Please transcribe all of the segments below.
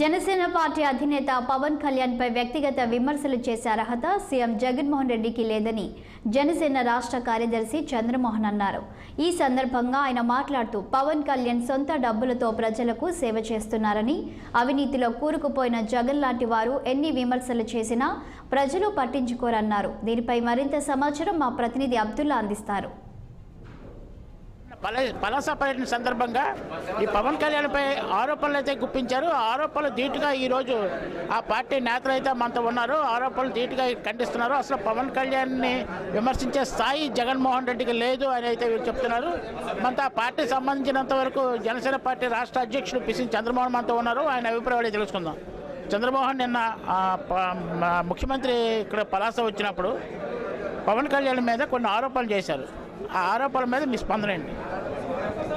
Janasena party అధినేత పవన్ కళ్యాణ్ పై వ్యక్తిగత విమర్శలు చేసే అర్హత సీఎం జగన్మోహన్ రెడ్డికి లేదని జనసేన రాష్ట్ర కార్యదర్శి చంద్రమోహన్ అన్నారు. ఈ సందర్భంగా ఆయన మాట్లాడుతూ పవన్ కళ్యాణ్ సొంత డబ్బులతో ప్రజలకు సేవ చేస్తున్నారని, అవినీతిలో కూరుకుపోయిన జగన్ లాంటి వారు ఎన్ని విమర్శలు చేసినా ప్రజలు పట్టించుకోరన్నారు. దీనిపై మరింత సమాచారం మా ప్రతినిధి అబ్దుల్లా అందిస్తారు. పలాస పర్యటన సందర్భంగా ఈ పవన్ కళ్యాణ్పై ఆరోపణలు అయితే గుప్పించారు. ఆరోపణలు ధీటుగా ఈరోజు ఆ పార్టీ నేతలు అయితే మనతో ఉన్నారు. ఆరోపణలు ధీటుగా ఖండిస్తున్నారు. అసలు పవన్ కళ్యాణ్ని విమర్శించే స్థాయి జగన్మోహన్ రెడ్డికి లేదు అని అయితే వీళ్ళు చెప్తున్నారు. మనతో ఆ పార్టీ సంబంధించినంత వరకు జనసేన పార్టీ రాష్ట్ర అధ్యక్షుడు పిసి చంద్రమోహన్ మనతో ఉన్నారు. ఆయన అభిప్రాయాలు తెలుసుకుందాం. చంద్రమోహన్ నిన్న ముఖ్యమంత్రి ఇక్కడ పలాస వచ్చినప్పుడు పవన్ కళ్యాణ్ మీద కొన్ని ఆరోపణలు చేశారు. ఆ ఆరోపణల మీద మీ స్పందన ఏంటి?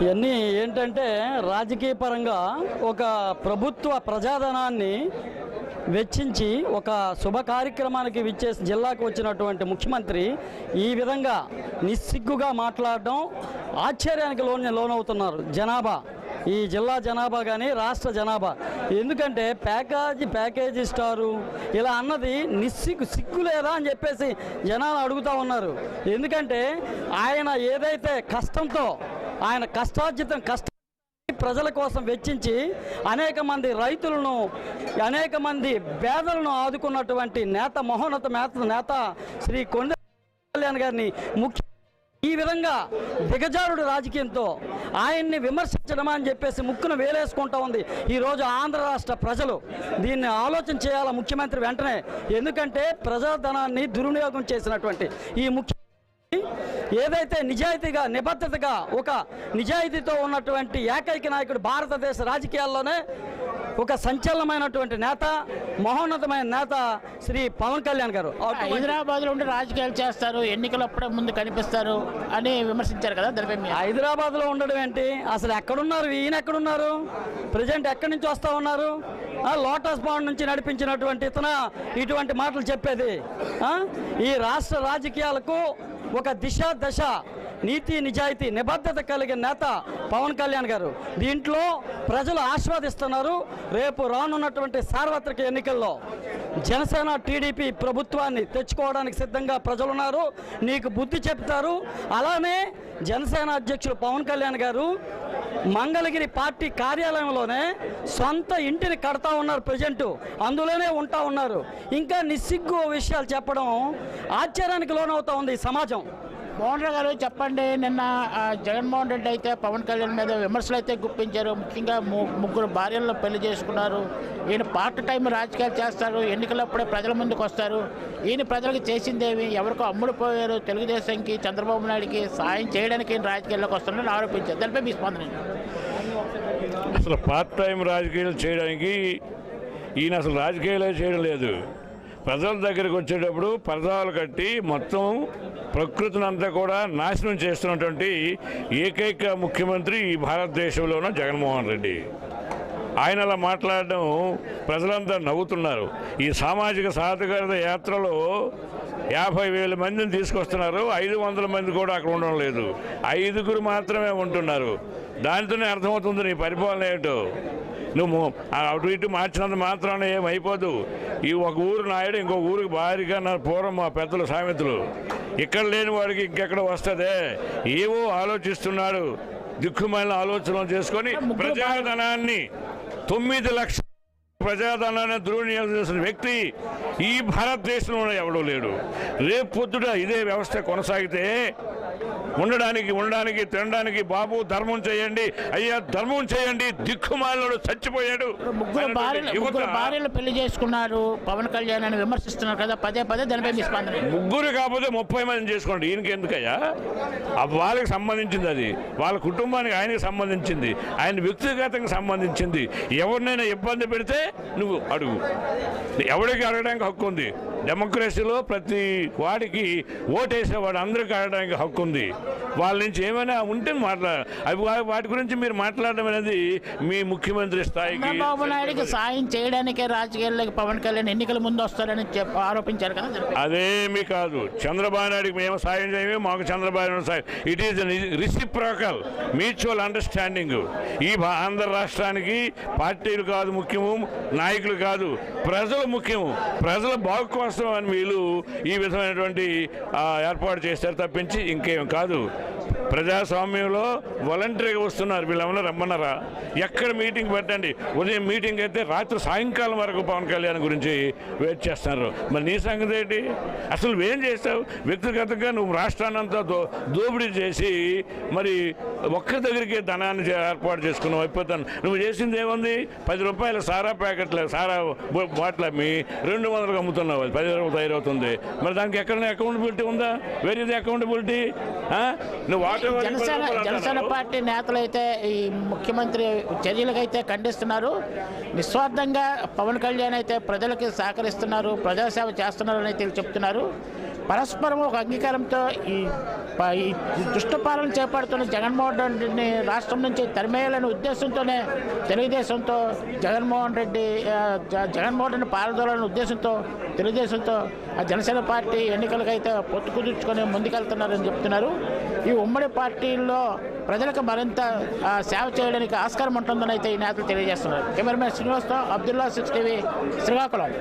ఇవన్నీ ఏంటంటే రాజకీయ పరంగా ఒక ప్రభుత్వ ప్రజాధనాన్ని వెచ్చించి ఒక శుభ కార్యక్రమానికి విచ్చేసి జిల్లాకు వచ్చినటువంటి ముఖ్యమంత్రి ఈ విధంగా నిస్సిగ్గుగా మాట్లాడడం ఆశ్చర్యానికి లోనవుతున్నారు జనాభా, ఈ జిల్లా జనాభా కానీ రాష్ట్ర జనాభా. ఎందుకంటే ప్యాకేజీ స్టారు ఇలా అన్నది సిగ్గు లేదా అని చెప్పేసి జనాలు అడుగుతూ ఉన్నారు. ఎందుకంటే ఆయన ఏదైతే కష్టంతో ఆయన కష్టార్జితం ప్రజల కోసం వెచ్చించి అనేక మంది రైతులను, అనేక మంది పేదలను ఆదుకున్నటువంటి నేత, మహోన్నత నేత శ్రీ కొండ కళ్యాణ్ గారిని ఈ విధంగా దిగజారుడు రాజకీయంతో ఆయన్ని విమర్శించడం అని చెప్పేసి ముక్కును వేలేసుకుంటా ఉంది ఈరోజు ఆంధ్ర రాష్ట్ర ప్రజలు. దీన్ని ఆలోచన చేయాల ముఖ్యమంత్రి వెంటనే. ఎందుకంటే ప్రజాధనాన్ని దుర్వినియోగం చేసినటువంటి ఈ ముఖ్యమంత్రి ఏదైతే నిజాయితీగా, నిబద్ధతగా, ఒక నిజాయితీతో ఉన్నటువంటి ఏకైక నాయకుడు భారతదేశ రాజకీయాల్లోనే ఒక సంచలనమైనటువంటి నేత, మహోన్నతమైన నేత శ్రీ పవన్ కళ్యాణ్ గారు. హైదరాబాద్లో ఉండి రాజకీయాలు చేస్తారు, ఎన్నికలప్పుడే ముందు కనిపిస్తారు అని విమర్శించారు కదా. దానిపై హైదరాబాద్లో ఉండడం ఏంటి? అసలు ఎక్కడున్నారు ఈయన? ఎక్కడున్నారు? ప్రజెంట్ ఎక్కడి నుంచి వస్తూ ఉన్నారు? లోటస్ పాండ్ నుంచి నడిపించినటువంటి ఇటువంటి మాటలు చెప్పేది. ఈ రాష్ట్ర రాజకీయాలకు ఒక దశ నీతి, నిజాయితీ, నిబద్ధత కలిగిన నేత పవన్ కళ్యాణ్ గారు. దీంట్లో ప్రజలు ఆస్వాదిస్తున్నారు. రేపు రానున్నటువంటి సార్వత్రిక ఎన్నికల్లో జనసేన టీడీపీ ప్రభుత్వాన్ని తెచ్చుకోవడానికి సిద్ధంగా ప్రజలున్నారు. నీకు బుద్ధి చెప్తారు. అలానే జనసేన అధ్యక్షులు పవన్ కళ్యాణ్ గారు మంగళగిరి పార్టీ కార్యాలయంలోనే సొంత ఇంటిని కడతా ఉన్నారు. ప్రజెంట్ అందులోనే ఉంటా ఉన్నారు. ఇంకా నిస్సిగ్గు విషయాలు చెప్పడం ఆశ్చర్యానికి లోనవుతా ఉంది ఈ సమాజం. మోహన్ రావు గారు చెప్పండి, నిన్న జగన్మోహన్ రెడ్డి అయితే పవన్ కళ్యాణ్ మీద విమర్శలు అయితే గుప్పించారు. ముఖ్యంగా ముగ్గురు భార్యలను పెళ్లి చేసుకున్నారు. ఈయన పార్ట్ టైం రాజకీయాలు చేస్తారు, ఎన్నికలప్పుడే ప్రజల ముందుకు వస్తారు. ఈయన ప్రజలకు చేసిందేమి? ఎవరికో అమ్ముడుపోయారు. తెలుగుదేశంకి, చంద్రబాబు నాయుడికి సాయం చేయడానికి ఈయన రాజకీయాల్లోకి వస్తున్నారని ఆరోపించారు. దానిపై మీ స్పందన? అసలు పార్ట్ టైం రాజకీయాలు చేయడానికి ఈయన అసలు రాజకీయాలే చేయడం లేదు. ప్రజల దగ్గరికి వచ్చేటప్పుడు పరదాలు కట్టి మొత్తం ప్రకృతిని అంతా కూడా నాశనం చేస్తున్నటువంటి ఏకైక ముఖ్యమంత్రి ఈ భారతదేశంలోనూ జగన్మోహన్ రెడ్డి. ఆయన అలా మాట్లాడడం ప్రజలంతా నవ్వుతున్నారు. ఈ సామాజిక సాధికారత యాత్రలో 50,000 మందిని తీసుకొస్తున్నారు. 500 మంది కూడా అక్కడ ఉండడం లేదు. 5గురు మాత్రమే ఉంటున్నారు. దానితోనే అర్థమవుతుంది నీ పరిపాలన ఏంటో. నువ్వు అటు ఇటు మార్చినంత మాత్రాన ఏమైపోదు. ఈ ఒక ఊరు నాయుడు ఇంకో ఊరికి భారీగా నా పూర్వం మా పెద్దలు సామెతలు. ఇక్కడ లేని వాడికి ఇంకెక్కడ వస్తుందే. ఏవో ఆలోచిస్తున్నాడు. దిక్కుమాలిన ఆలోచనలు చేసుకొని ప్రజాధనాన్ని 9 లక్షల ప్రజాధనాన్ని దుర్వినియోగం చేసిన వ్యక్తి ఈ భారతదేశంలో ఎవడూ లేడు. రేపు పొద్దుట ఇదే వ్యవస్థ కొనసాగితే ఉండడానికి తినడానికి బాబు ధర్మం చేయండి, అయ్యా ధర్మం చేయండి, దిక్కుమాలను చచ్చిపోయాడు. ముగ్గురు భార్యలు పెళ్లి చేసుకున్నారు పవన్ కళ్యాణ్ అని విమర్శిస్తున్నారు కదా పదే. దానిపై మీ స్పందన? ముగ్గురు కాకపోతే 30 మంది చేసుకోండి. ఈయనకి ఎందుకయ్యా? వాళ్ళకి సంబంధించింది, అది వాళ్ళ కుటుంబానికి ఆయనకి సంబంధించింది, ఆయన వ్యక్తిగతంగా సంబంధించింది. ఎవరినైనా ఇబ్బంది పెడితే నువ్వు అడుగు. ఎవరికి అడగడానికి హక్కు ఉంది. డెమోక్రసీలో ప్రతి వాడికి ఓటేసేవాడు అందరికీ ఆడడానికి హక్కు ఉంది. వాళ్ళ నుంచి ఏమైనా ఉంటే వాటి గురించి మీరు మాట్లాడడం అనేది మీ ముఖ్యమంత్రి స్థాయికి. చంద్రబాబు నాయుడికి సాయం చేయడానికే రాజకీయాల్లోకి పవన్ కళ్యాణ్ ఎన్నికల ముందు వస్తారని ఆరోపించారు కదా. అదేమీ కాదు. చంద్రబాబు నాయుడికి మేము సాయం చేయమే, మాకు చంద్రబాబు నాయుడు సాయం. It is reciprocal mutual understanding. ఈ ఆంధ్ర రాష్ట్రానికి పార్టీలు కాదు ముఖ్యము, నాయకులు కాదు, ప్రజలు ముఖ్యము. ప్రజల బాగు కోసం అని వీళ్ళు ఈ విధమైనటువంటి ఏర్పాటు చేస్తారు తప్పించి ఇంకేం కాదు. ప్రజాస్వామ్యంలో వాలంటరీగా వస్తున్నారు. వీళ్ళేమన్నా రమ్మన్నారా? ఎక్కడ మీటింగ్ పెట్టండి, ఉదయం మీటింగ్ అయితే రాత్రి సాయంకాలం వరకు పవన్ కళ్యాణ్ గురించి వెయిట్ చేస్తున్నారు. మరి నీ సంగతి ఏంటి? అసలు ఏం చేస్తావు? వ్యక్తిగతంగా నువ్వు రాష్ట్రాన్నంతా దోపిడీ చేసి మరి ఒక్క దగ్గరికి ధనాన్ని ఏర్పాటు చేసుకున్నావు. అయిపోతాను. నువ్వు చేసింది ఏముంది? 10 రూపాయల సారా ప్యాకెట్లు, సారా బాటిల్ అమ్మి 200కి అమ్ముతున్నావు. అది 10 రూపాయలు తయారవుతుంది. మరి దానికి ఎక్కడైనా అకౌంటబిలిటీ ఉందా? Where is accountability? నువ్వు జనసేన పార్టీ నేతలు అయితే ఈ ముఖ్యమంత్రి చర్యలకైతే ఖండిస్తున్నారు. నిస్వార్థంగా పవన్ కళ్యాణ్ అయితే ప్రజలకి సహకరిస్తున్నారు, ప్రజాసేవ చేస్తున్నారని అయితే చెప్తున్నారు. పరస్పరం ఒక అంగీకారంతో ఈ దుష్టపాలన చేపడుతున్న జగన్మోహన్ రెడ్డిని రాష్ట్రం నుంచి తరిమేయాలనే ఉద్దేశంతోనే తెలుగుదేశంతో జగన్మోహన్ రెడ్డి పారదోలాలనే ఉద్దేశంతో తెలుగుదేశంతో ఆ జనసేన పార్టీ ఎన్నికలకైతే పొత్తు కుదుర్చుకొని ముందుకెళ్తున్నారని చెప్తున్నారు. ఈ ఉమ్మడి పార్టీల్లో ప్రజలకు మరింత సేవ చేయడానికి ఆస్కారం ఉంటుందని అయితే ఈ నేతలు తెలియజేస్తున్నారు. కెమెరామెన్ శ్రీనివాస్తో అబ్దుల్లా, 6 టీవీ, శ్రీకాకుళం.